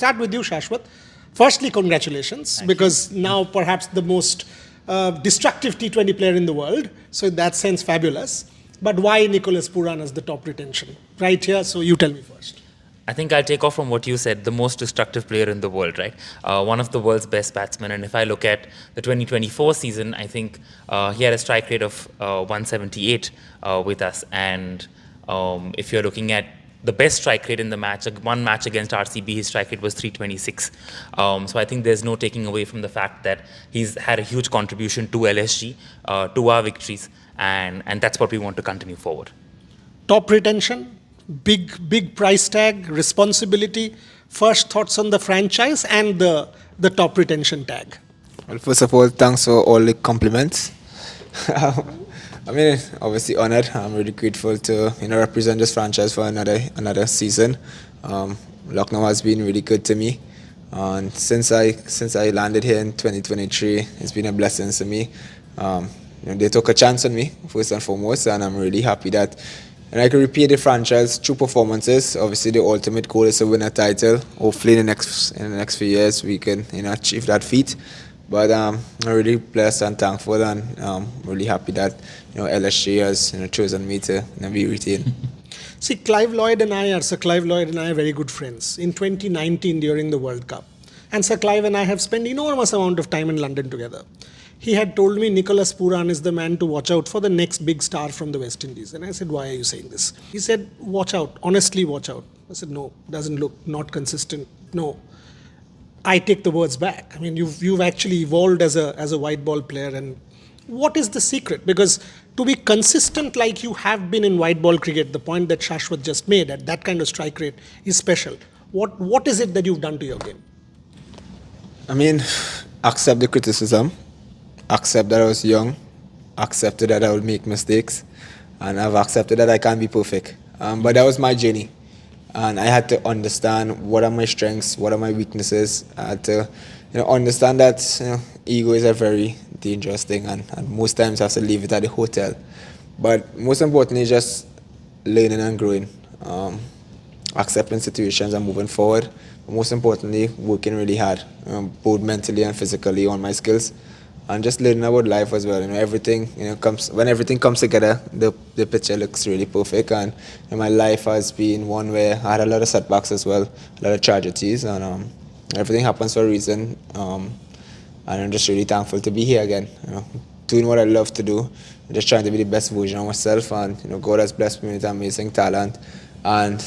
start with you, Shashwat. Firstly, congratulations, because now perhaps the most destructive T20 player in the world. So in that sense, fabulous. But why Nicholas Pooran as the top retention? Right here, so you tell me first. I think I'll take off from what you said, the most destructive player in the world, right? One of the world's best batsmen. And if I look at the 2024 season, I think he had a strike rate of 178 with us. And if you're looking at the best strike rate in the match, one match against RCB, his strike rate was 326. So I think there's no taking away from the fact that he's had a huge contribution to LSG, to our victories. And that's what we want to continue forward. Top retention, big price tag, responsibility. First thoughts on the franchise and the top retention tag. Well, first of all, thanks for all the compliments. I mean, obviously honored. I'm really grateful to represent this franchise for another season. Lucknow has been really good to me, and since I landed here in 2023, it's been a blessing to me. They took a chance on me first and foremost, and I'm really happy that I can repay the franchise through performances. Obviously, the ultimate goal is to win a title. Hopefully, in the next few years, we can achieve that feat. But I'm really blessed and thankful, and really happy that LSG has chosen me to be retained. See, Clive Lloyd and I are very good friends. In 2019 during the World Cup, and Sir Clive and I have spent enormous amount of time in London together. He had told me Nicholas Pooran is the man to watch out for, the next big star from the West Indies. And I said, why are you saying this? He said, watch out, honestly watch out. I said, no, doesn't look, not consistent, no. I take the words back. I mean, you've actually evolved as a white ball player. And what is the secret? Because to be consistent like you have been in white ball cricket, the point that Shashwat just made at that kind of strike rate is special. What is it that you've done to your game? I mean, accept the criticism. Accept that I was young, accepted that I would make mistakes, and I've accepted that I can't be perfect. But that was my journey, and I had to understand what are my strengths, what are my weaknesses. I had to understand that ego is a very dangerous thing, and most times I have to leave it at the hotel. But most importantly, just learning and growing, accepting situations and moving forward. But most importantly, working really hard, both mentally and physically on my skills. And just learning about life as well. Everything comes when everything comes together. The picture looks really perfect. And my life has been one where I had a lot of setbacks as well, a lot of tragedies, and everything happens for a reason. And I'm just really thankful to be here again. Doing what I love to do, just trying to be the best version of myself. And God has blessed me with amazing talent. And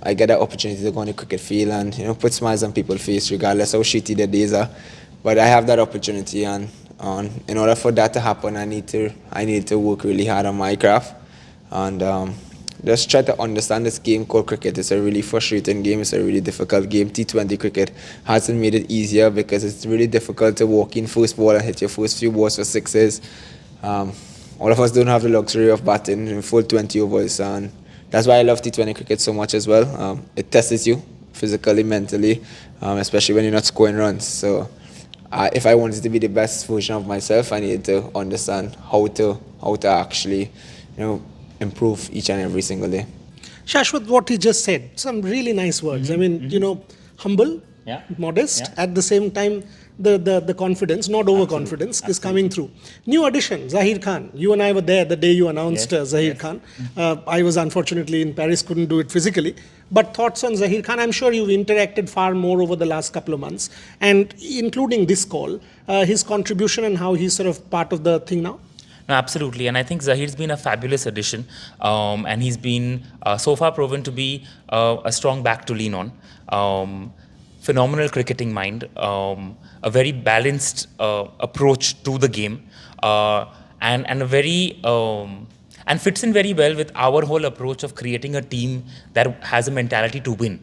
I get that opportunity to go on the cricket field and put smiles on people's face, regardless how shitty their days are. But I have that opportunity, and in order for that to happen, I need to work really hard on my craft and just try to understand this game called cricket. It's a really frustrating game. It's a really difficult game. T20 cricket hasn't made it easier because it's really difficult to walk in first ball and hit your first few balls for sixes. All of us don't have the luxury of batting in full 20 overs, and that's why I love T20 cricket so much as well. It tests you physically, mentally, especially when you're not scoring runs. So if I wanted to be the best version of myself, I needed to understand how to actually, improve each and every single day. Shashwat, what he just said, some really nice words. I mean, humble, modest, at the same time, the confidence, not overconfidence, is coming through. New addition, Zahir Khan. You and I were there the day you announced Zahir Khan. I was unfortunately in Paris, couldn't do it physically. But thoughts on Zahir Khan? I'm sure you've interacted far more over the last couple of months, and including this call, his contribution and how he's sort of part of the thing now. No, absolutely, and I think Zahir's been a fabulous addition, and he's been so far proven to be a strong back to lean on. Phenomenal cricketing mind, a very balanced approach to the game, and a very and fits in very well with our whole approach of creating a team that has a mentality to win.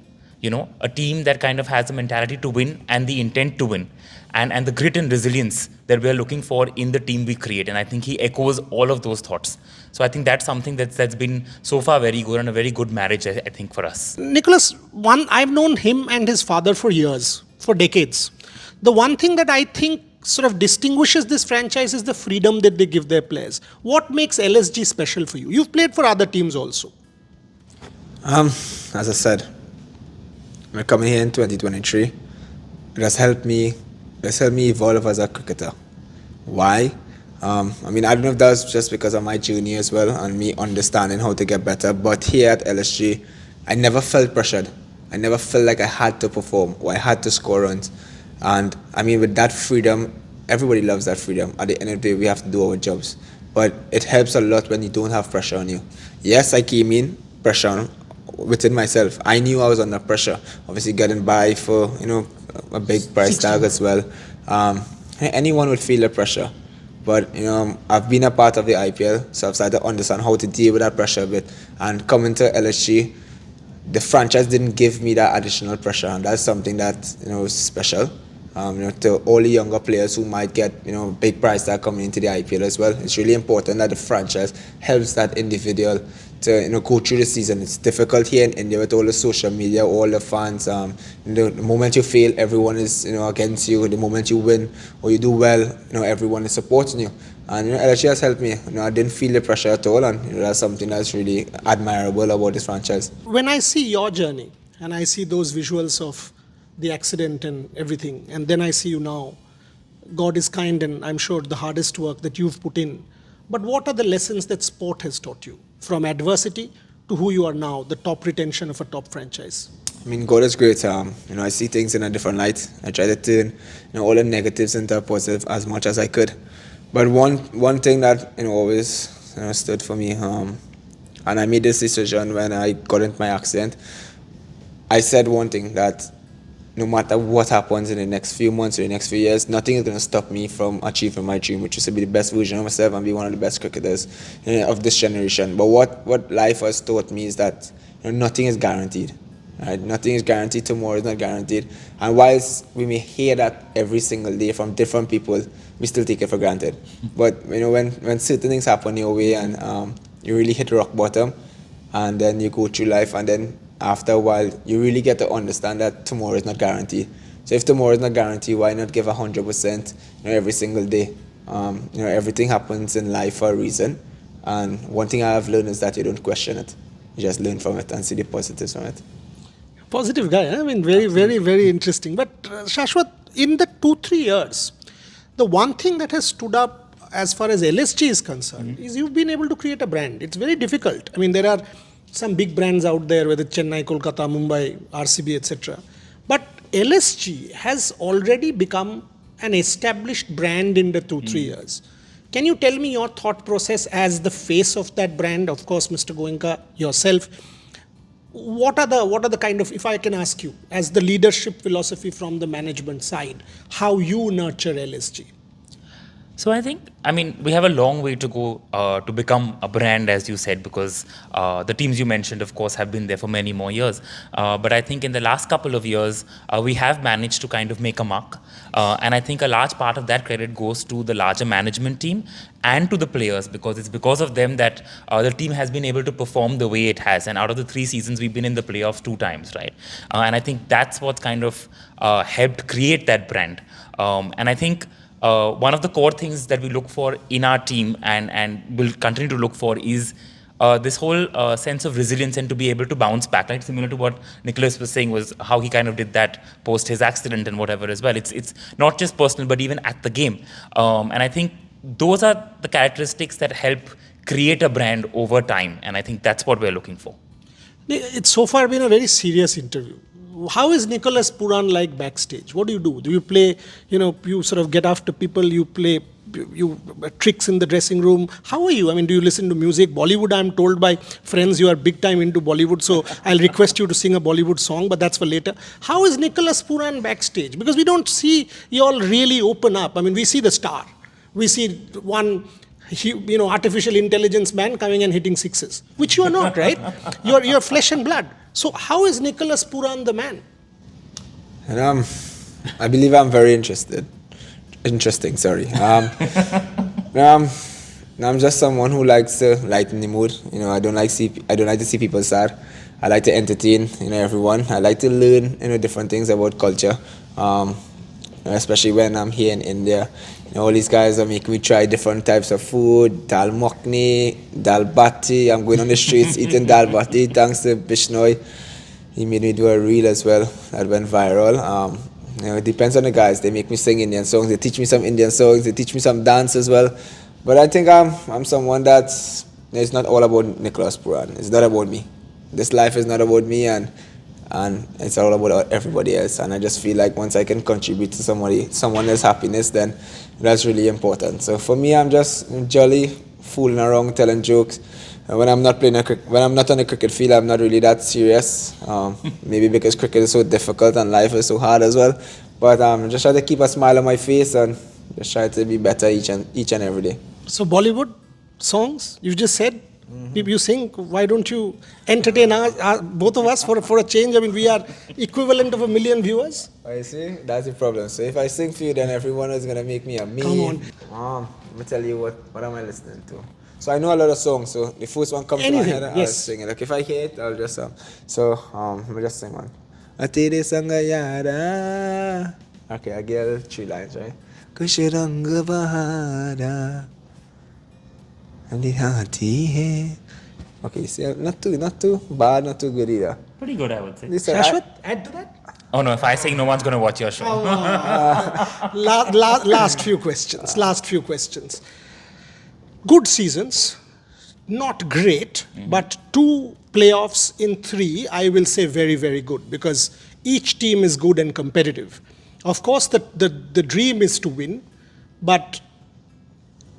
A team that kind of has a mentality to win and the intent to win, and the grit and resilience that we are looking for in the team we create. And I think he echoes all of those thoughts. So I think that's something that's been so far very good and a very good marriage, I think, for us. Nicholas, I've known him and his father for years, for decades. The one thing that I think sort of distinguishes this franchise is the freedom that they give their players. What makes LSG special for you? You've played for other teams also. As I said, When coming here in 2023, it has helped me. It's helped me evolve as a cricketer. Why? I mean, I don't know if that's just because of my journey as well and me understanding how to get better. But here at LSG, I never felt pressured. I never felt like I had to perform or I had to score runs. And I mean, with that freedom, everybody loves that freedom. At the end of the day, we have to do our jobs. But it helps a lot when you don't have pressure on you. Yes, I came in pressure within myself. I knew I was under pressure. Obviously, getting by for a big price tag as well. Anyone would feel the pressure. But I've been a part of the IPL, so I've started to understand how to deal with that pressure a bit. And coming to LSG, the franchise didn't give me that additional pressure, and that's something that is special. To all the younger players who might get big price tag coming into the IPL as well. It's really important that the franchise helps that individual to go through the season. It's difficult here in India with all the social media, all the fans. The moment you fail, everyone is against you. The moment you win or you do well, everyone is supporting you. And LSG has helped me. I didn't feel the pressure at all, and that's something that's really admirable about this franchise. When I see your journey and I see those visuals of the accident and everything, and then I see you now, God is kind, and I'm sure the hardest work that you've put in. But what are the lessons that sport has taught you from adversity to who you are now, the top retention of a top franchise? I mean, God is great. I see things in a different light. I try to turn all the negatives into a positive as much as I could. But one thing that always stood for me, and I made this decision when I got into my accident. I said one thing, that no matter what happens in the next few months or the next few years, nothing is going to stop me from achieving my dream, which is to be the best version of myself and be one of the best cricketers of this generation. But what life has taught me is that nothing is guaranteed. Right? Nothing is guaranteed. Tomorrow is not guaranteed. And whilst we may hear that every single day from different people, we still take it for granted. But when certain things happen your way and you really hit rock bottom, and then you go through life, and then after a while, you really get to understand that tomorrow is not guaranteed. So if tomorrow is not guaranteed, why not give 100% every single day? Everything happens in life for a reason. And one thing I have learned is that you don't question it. You just learn from it and see the positives from it. Positive guy, I mean, very, very, very interesting. But Shashwat, in the 2-3 years, the one thing that has stood up as far as LSG is concerned is you've been able to create a brand. It's very difficult. I mean, there are some big brands out there, whether Chennai, Kolkata, Mumbai, RCB, etc. But LSG has already become an established brand in the 2-3 years. Can you tell me your thought process as the face of that brand? Of course, Mr. Goenka, yourself. What are the kind of, if I can ask you, as the leadership philosophy from the management side, how you nurture LSG? So I think, we have a long way to go to become a brand, as you said, because the teams you mentioned, of course, have been there for many more years. But I think in the last couple of years, we have managed to kind of make a mark. And I think a large part of that credit goes to the larger management team and to the players, because it's because of them that the team has been able to perform the way it has. And out of the 3 seasons, we've been in the playoffs 2 times, right? And I think that's what kind of helped create that brand. And I think one of the core things that we look for in our team and will continue to look for is this whole sense of resilience and to be able to bounce back, right? Similar to what Nicholas was saying, was how he kind of did that post his accident and whatever as well. It's not just personal, but even at the game. And I think those are the characteristics that help create a brand over time. And I think that's what we're looking for. It's so far been a very serious interview. How is Nicholas Pooran like backstage? What do? Do you play, you sort of get after people, you play tricks in the dressing room? How are you? I mean, do you listen to music? Bollywood, I'm told by friends you are big time into Bollywood, so I'll request you to sing a Bollywood song, but that's for later. How is Nicholas Pooran backstage? Because we don't see you all really open up. I mean, we see the star. We see one artificial intelligence man coming and hitting sixes, which you are not, right? You're flesh and blood. So how is Nicholas Pooran the man? And I believe I'm very interesting, sorry. I'm just someone who likes to lighten the mood. I don't like to see people sad. I like to entertain, everyone. I like to learn, different things about culture. Especially when I'm here in India. All these guys are making me try different types of food, dal makhni, dal bati. I'm going on the streets eating dal bati thanks to Bishnoi. he made me do a reel as well that went viral. It depends on the guys. They make me sing Indian songs. They teach me some Indian songs. They teach me some dance as well. But I think I'm someone that's, it's not all about Nicholas Pooran. It's not about me. This life is not about me, and it's all about everybody else. And I just feel like once I can contribute to someone else's happiness, then that's really important. So for me, I'm just jolly, fooling around, telling jokes. When I'm not when I'm not on the cricket field, I'm not really that serious. Maybe because cricket is so difficult and life is so hard as well. But just try to keep a smile on my face and just try to be better each and every day. So Bollywood songs, you just said, you sing. Why don't you entertain both of us for a change? I mean, we are equivalent of 1 million viewers. I see, that's the problem. So if I sing for you, then everyone is gonna make me a meme. Come on. Let me tell you what am I listening to. So I know a lot of songs. So the first one comes to my head, I'll sing it. Like if I hear it, I'll just So let me just sing one. Atere sangayara. Okay, I get 3 lines, right? Kushiranga bahara. Okay, see, not too bad, not too good either. Pretty good, I would say. Listen, Shashwat, add to that. Oh no, if I sing, no one's going to watch your show. Last few questions. Good seasons, not great, but 2 playoffs in 3, I will say very, very good, because each team is good and competitive. Of course, the dream is to win, but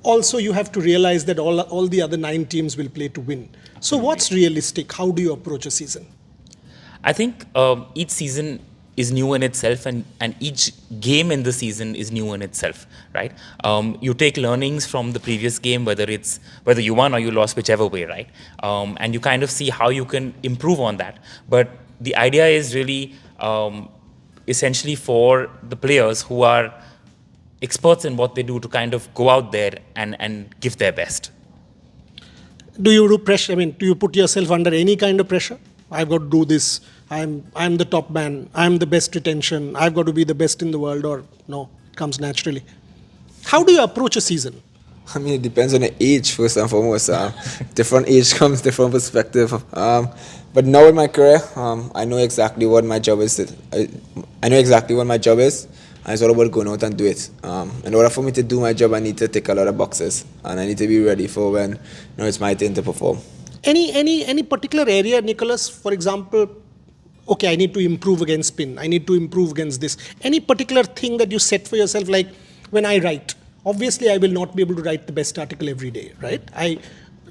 also you have to realize that all the other 9 teams will play to win. So what's realistic? How do you approach a season? I think each season is new in itself, and each game in the season is new in itself, right? You take learnings from the previous game, whether you won or you lost, whichever way, right? And you kind of see how you can improve on that. But the idea is really essentially for the players who are experts in what they do to kind of go out there and give their best. Do you do pressure? I mean, do you put yourself under any kind of pressure? I've got to do this. I'm the top man. I'm the best retention. I've got to be the best in the world, or no, it comes naturally. How do you approach a season? I mean, it depends on the age, first and foremost. Different age comes different perspective. But now in my career, I know exactly what my job is. I know exactly what my job is, and it's all about going out and do it. In order for me to do my job, I need to tick a lot of boxes, and I need to be ready for when it's my turn to perform. Any particular area, Nicholas, for example, okay, I need to improve against spin. I need to improve against this. Any particular thing that you set for yourself, like when I write, obviously I will not be able to write the best article every day, right?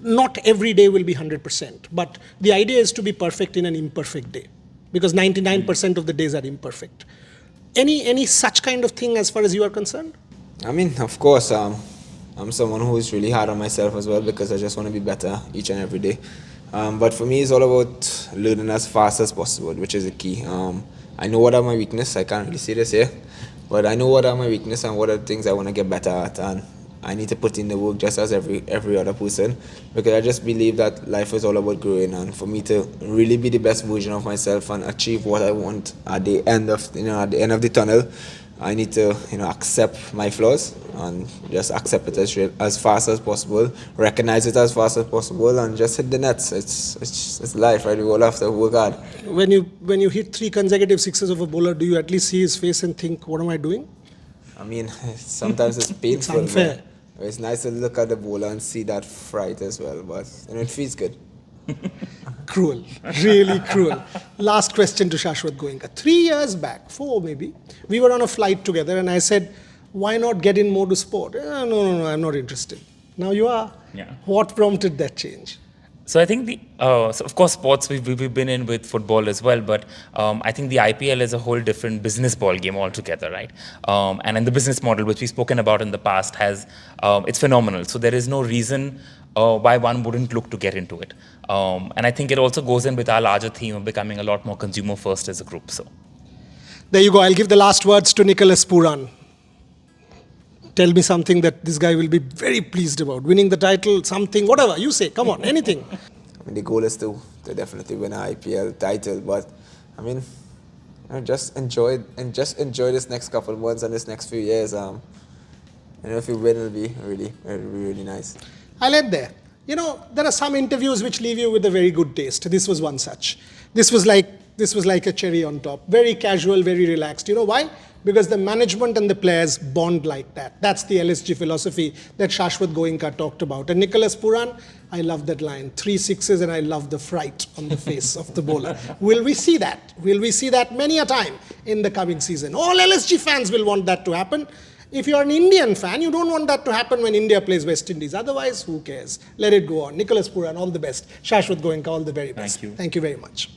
Not every day will be 100%, but the idea is to be perfect in an imperfect day, because 99% of the days are imperfect. Any such kind of thing as far as you are concerned? I mean, of course, I'm someone who is really hard on myself as well, because I just want to be better each and every day. But for me, it's all about learning as fast as possible, which is the key. I know what are my weaknesses. I can't really say this here, but I know what are my weaknesses and what are the things I want to get better at. And I need to put in the work just as every other person, because I just believe that life is all about growing. And for me to really be the best version of myself and achieve what I want at the end of the tunnel, I need to accept my flaws and just accept it as fast as possible, recognize it as fast as possible, and just hit the nets. It's life, right? We all have to work hard. When you hit 3 consecutive sixes of a bowler, do you at least see his face and think, what am I doing? I mean, sometimes it's painful. It's unfair. It's nice to look at the bowler and see that fright as well, but it feels good. Cruel, really cruel. Last question to Shashwat Goenka. 3 years back, 4 maybe, we were on a flight together and I said, why not get in more to sport? No, I'm not interested. Now you are. Yeah. What prompted that change? So I think so of course sports we've been in with football as well, but I think the IPL is a whole different business ball game altogether, right? And in the business model, which we've spoken about in the past, it's phenomenal. So there is no reason why one wouldn't look to get into it. And I think it also goes in with our larger theme of becoming a lot more consumer first as a group. So there you go. I'll give the last words to Nicholas Pooran. Tell me something that this guy will be very pleased about. Winning the title, something, whatever. You say, come on, anything. I mean, the goal is to definitely win an IPL title, but I mean, just enjoy this next couple of months and this next few years. If you win, it'll be really nice. I'll end there. There are some interviews which leave you with a very good taste. This was one such. This was like this was like a cherry on top. Very casual, very relaxed. You know why? Because the management and the players bond like that. That's the LSG philosophy that Shashwat Goenka talked about. And Nicholas Pooran, I love that line. 3 sixes and I love the fright on the face of the bowler. Will we see that? Will we see that many a time in the coming season? All LSG fans will want that to happen. If you're an Indian fan, you don't want that to happen when India plays West Indies. Otherwise, who cares? Let it go on. Nicholas Pooran, all the best. Shashwat Goenka, all the very best. Thank you. Thank you very much.